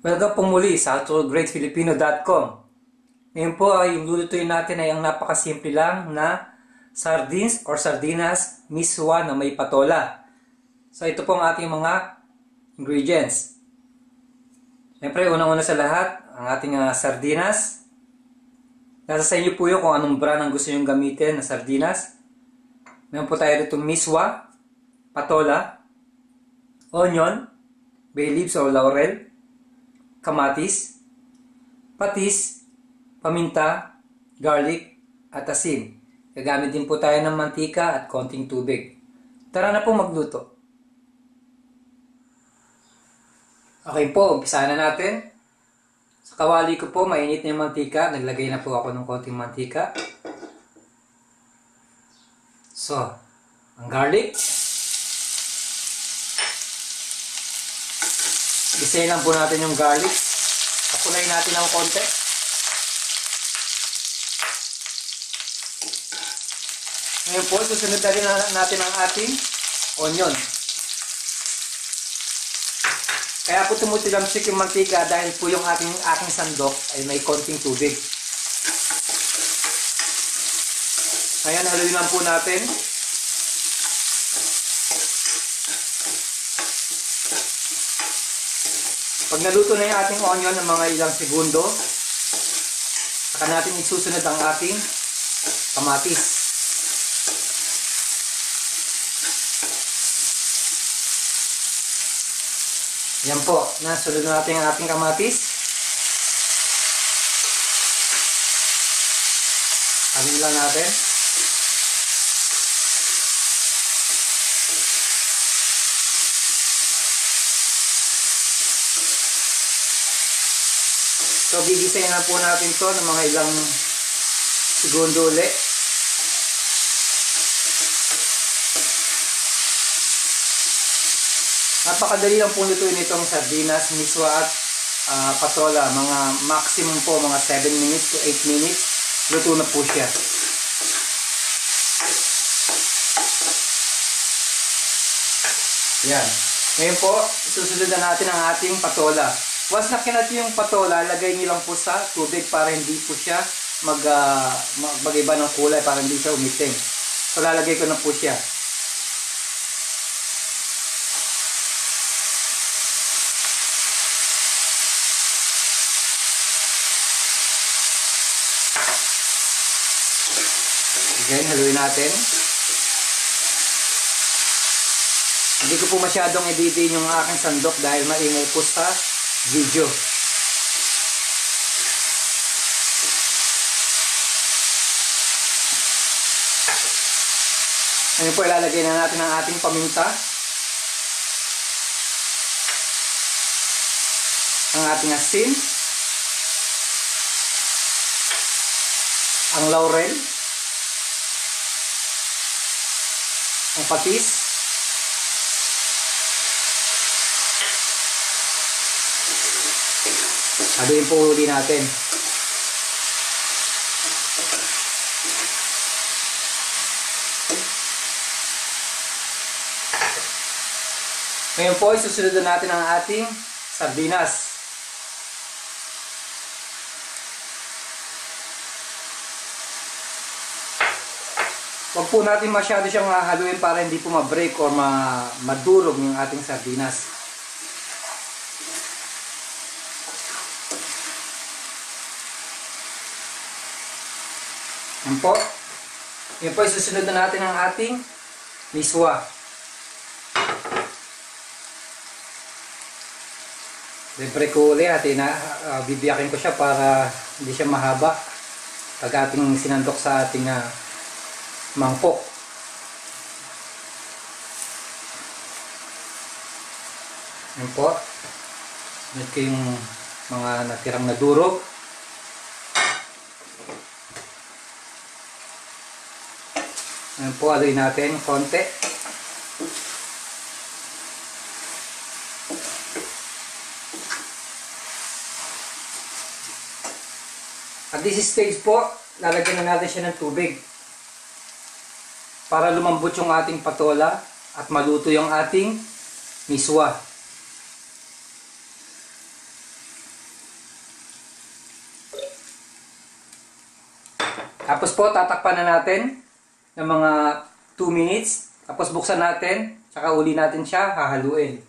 Welcome po muli sa ActualGreatFilipino.com. Ngayon po ay yung lulutuin natin ay ang napakasimple lang na sardines or sardinas miswa na may patola. So ito po ang ating mga ingredients. Siyempre, unang-una sa lahat, ang ating sardinas. Nasa sa inyo po yun kung anong brand ang gusto nyo gamitin na sardinas. Meron po tayo dito miswa, patola, onion, bay leaves or laurel, kamatis, patis, paminta, garlic, at asin. Gagamit din po tayo ng mantika at konting tubig. Tara na po magluto. Okay po, umpisahan na natin. Sa kawali ko po, mainit na yung mantika. Naglagay na po ako ng konting mantika. So, ang garlic. Isayin lang po natin yung garlic. Kapulayin natin ng konti. Ngayon po, susunod na rin natin ang ating onion. Kaya po tumutilamsik yung mantika dahil po yung aking sandok ay may konting tubig. Ngayon, haluin lang po natin. Pag naluto na yung ating onion ng mga ilang segundo, saka natin isusunod ang ating kamatis. Yan po, nasunod na natin ang ating kamatis. Haluin lang natin. So, gigisayin na po natin to ng mga ilang segundo ulit. Napakadali lang po lutuin itong sardinas, miswa at patola. Mga maximum po, mga 7 minutes to 8 minutes. Luto na po siya. Yan. Ngayon po, susunod na natin ang ating patola. Once na kinat yung patola, lagay niyo lang po sa tubig para hindi po siya mag-iba ng kulay, para hindi siya umitim. So, lalagay ko na po siya. Again, haluin natin. Hindi ko po masyadong editin yung aking sandok dahil maingay po sa video. Ngayon po, ilalagay na natin ang ating paminta. Ang ating asin. Ang laurel. Ang patis. Haluin po uli natin. Ngayon po, isusunod na natin ang ating sardinas. Huwag po natin masyado siyang haluin para hindi po ma-break or madurog yung ating sardinas. Yan po. Yan po, isusunod na natin ang ating miswa. Libre ko ulit at bibiyakin ko siya para hindi siya mahaba pag ating sinandok sa ating mangkok. Yan po. Sunod ko yung mga natirang nadurog. Yan po, haluin natin konti. At this stage po, lalagyan na natin siya ng tubig para lumambot yung ating patola at maluto yung ating miswa. Tapos po, tatakpan na natin ng mga 2 minutes. Tapos buksan natin, tsaka uli natin siya, hahaluin.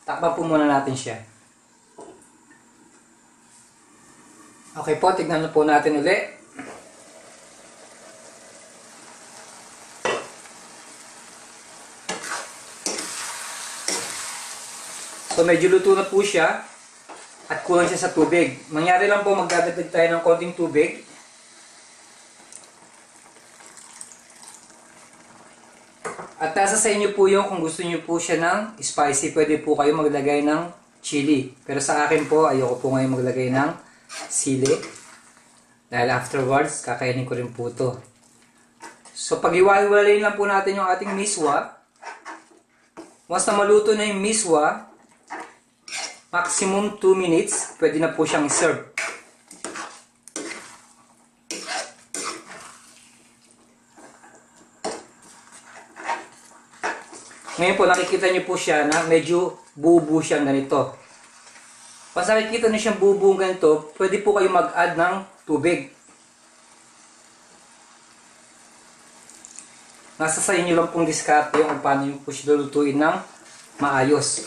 Takpan po muna natin siya. Okay po, tignan na po natin uli. So medyo luto na po siya at kulang siya sa tubig. Mangyari lang po, magdadagdag tayo ng konting tubig. At nasa sa inyo po yung kung gusto niyo po siya ng spicy, pwede po kayo maglagay ng chili. Pero sa akin po, ayoko po ngayon maglagay ng sili. Dahil afterwards, kakainin ko rin po ito. So pag-iwalay lang po natin yung ating miswa. Once na maluto na yung miswa, maximum 2 minutes, pwede na po siyang serve. Ngayon po, nakikita niyo po siya na medyo bubu siyang ganito. Once nakikita niyo siyang bubu ganito, pwede po kayo mag-add ng tubig. Nasa sa inyo lang pong diskarte kung paano yung po siya lulutuin ng maayos.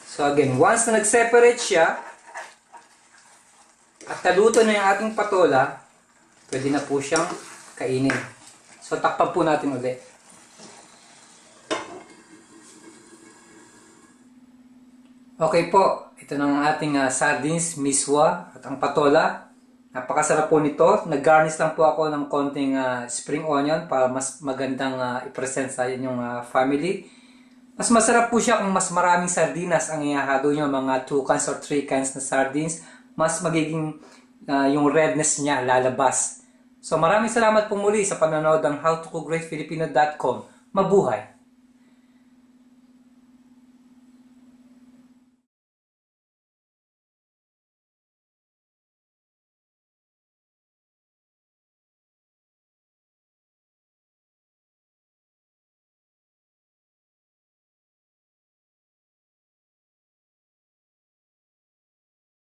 So again, once na nag-separate siya, at naluto na yung ating patola, pwede na po siyang kainin. So takpan po natin ulit. Okay po, ito na ang ating sardines, miswa at ang patola. Napakasarap po nito. Nag-garnish lang po ako ng konting spring onion para mas magandang i-present sa inyong family. Mas masarap po siya kung mas maraming sardinas ang ihahalo nyo, mga 2 cans or 3 cans na sardines. Mas magiging yung redness niya lalabas. So maraming salamat po muli sa panonood ng howtocooggreatfilipino.com. Mabuhay!